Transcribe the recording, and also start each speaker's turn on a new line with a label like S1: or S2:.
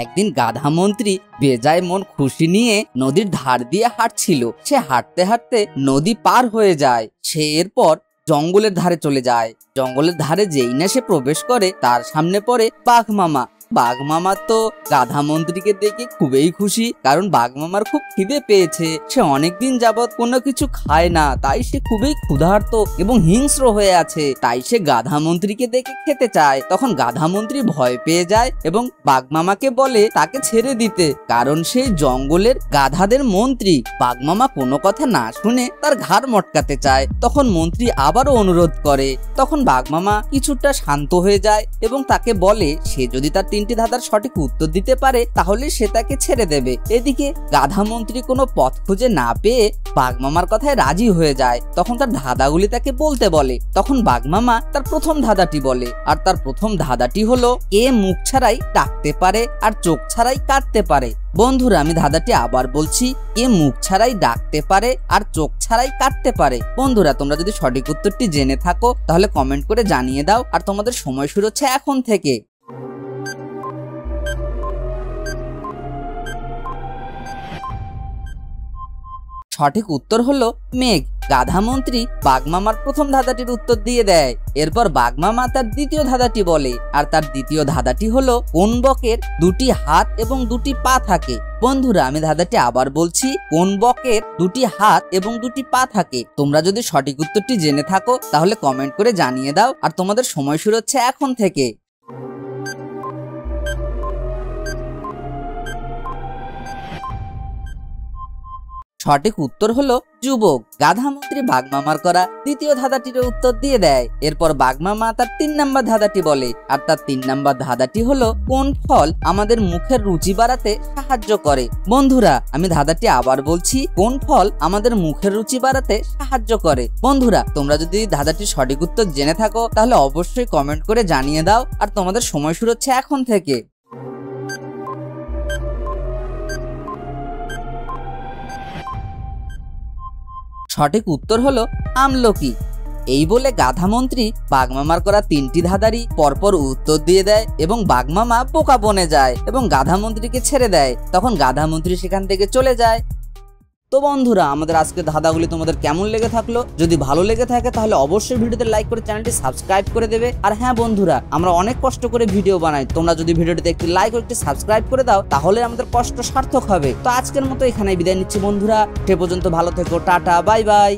S1: একদিন গাধা মন্ত্রী বেজায় মন খুশি নিয়ে নদীর ধার দিয়ে হাঁটছিল। সে হাঁটতে হাঁটতে নদী পার হয়ে যায়। সে এরপর জঙ্গলের ধারে চলে যায়। জঙ্গলের ধারে যেই না সে প্রবেশ করে তার সামনে পড়ে বাঘ মামা। বাঘ মামা তো গাধা মন্ত্রীকে দেখে খুবই খুশি, কারণ বাঘ মামার খুব খিদে পেয়েছে। সে অনেকদিন যাবৎ কোনো কিছু খায় না, তাই সে খুবই ক্ষুধার্ত এবং হিংস্র হয়ে আছে। তাই সে গাধা মন্ত্রীকে দেখে খেতে চায়। তখন গাধা মন্ত্রী ভয় পেয়ে যায় এবং বাঘ মামাকে বলে তাকে ছেড়ে দিতে, কারণ সেই জঙ্গলের গাধাদের মন্ত্রী। বাঘ মামা কোনো কথা না শুনে তার ঘাড় মটকাতে চায়। তখন মন্ত্রী আবারও অনুরোধ করে। তখন বাঘ মামা কিছুটা শান্ত হয়ে যায় এবং তাকে বলে সে যদি তার 3টি ধাঁধার সঠিক উত্তর দিতে পারে তাহলে সে তাকে ছেড়ে দেবে। এদিকে গাধা মন্ত্রী কোনো পথ খুঁজে না পেয়ে বাঘ মামার কথায় রাজি হয়ে যায়। তখন তার ধাঁধাগুলি তাকে বলতে বলে। তখন বাঘ মামা তার প্রথম ধাঁধাটি বলে, আর তার প্রথম ধাঁধাটি হলো কে মুখ ছাড়াই ডাকতে পারে আর চোখ ছাড়াই কাটতে পারে। বন্ধুরা, আমি ধাঁধাটি আবার বলছি, কে মুখ ছাড়াই ডাকতে পারে আর চোখ ছাড়াই কাটতে পারে। বন্ধুরা, তোমরা যদি সঠিক উত্তরটি জেনে থাকো তাহলে কমেন্ট করে জানিয়ে দাও। আর তোমাদের সময় শুরু হচ্ছে এখন থেকে। সঠিক উত্তর হলো মেঘ। গাধা মন্ত্রী বাঘ মামার প্রথম ধাঁধাটির উত্তর দিয়ে দেয়। এরপর বাঘ মামা তার দ্বিতীয় ধাঁধাটি বলে, আর তার দ্বিতীয় ধাঁধাটি হলো কোন বকের 2টি হাত এবং 2টি পা থাকে। বন্ধুরা, আমি ধাঁধাটি আবার বলছি, কোন বকের 2টি হাত এবং 2টি পা থাকে। তোমরা যদি সঠিক উত্তরটি জেনে থাকো তাহলে কমেন্ট করে জানিয়ে দাও। আর তোমাদের সময় শুরু হচ্ছে এখন থেকে। সঠিক উত্তর হলো যুবক। গাধা মন্ত্রী বাঘ মামার করা দ্বিতীয় ধাঁধাটির উত্তর দিয়ে দেয়। এরপর বাঘ মামা তার 3 নম্বর ধাঁধাটি বলে, আর তার 3 নম্বর ধাঁধাটি হলো কোন ফল আমাদের মুখের রুচি বাড়াতে সাহায্য করে। বন্ধুরা, আমি ধাঁধাটি আবার বলছি, কোন ফল আমাদের মুখের রুচি বাড়াতে সাহায্য করে। বন্ধুরা, তোমরা যদি ধাঁধাটির সঠিক উত্তর জেনে থাকো তাহলে অবশ্যই কমেন্ট করে জানিয়ে দাও। আর তোমাদের সময় শুরু হচ্ছে এখন থেকে। সঠিক উত্তর হলো আমলকি। এই বলে গাধা মন্ত্রী বাঘ মামার করা 3টি ধাঁধারই পরপর উত্তর দিয়ে দেয় এবং বাঘ মামা বোকা বনে যায় এবং গাধা মন্ত্রীকে ছেড়ে দেয়। তখন গাধা মন্ত্রী সেখান থেকে চলে যায়। তো বন্ধুরা, আমাদের আজকের ধাঁধাগুলি তোমাদের কেমন লেগে থাকলো? যদি ভালো লেগে থাকে তাহলে অবশ্যই ভিডিওতে লাইক করে চ্যানেলটি সাবস্ক্রাইব করে দেবে। আর হ্যাঁ বন্ধুরা, আমরা অনেক কষ্ট করে ভিডিও বানাই, তোমরা যদি ভিডিওটিতে একটি লাইক ও একটি সাবস্ক্রাইব করে দাও তাহলে আমাদের কষ্ট সার্থক হবে। তো আজকের মতো এখানেই বিদায় নিচ্ছি বন্ধুরা। সে পর্যন্ত ভালো থেকো, টাটা, বাই বাই।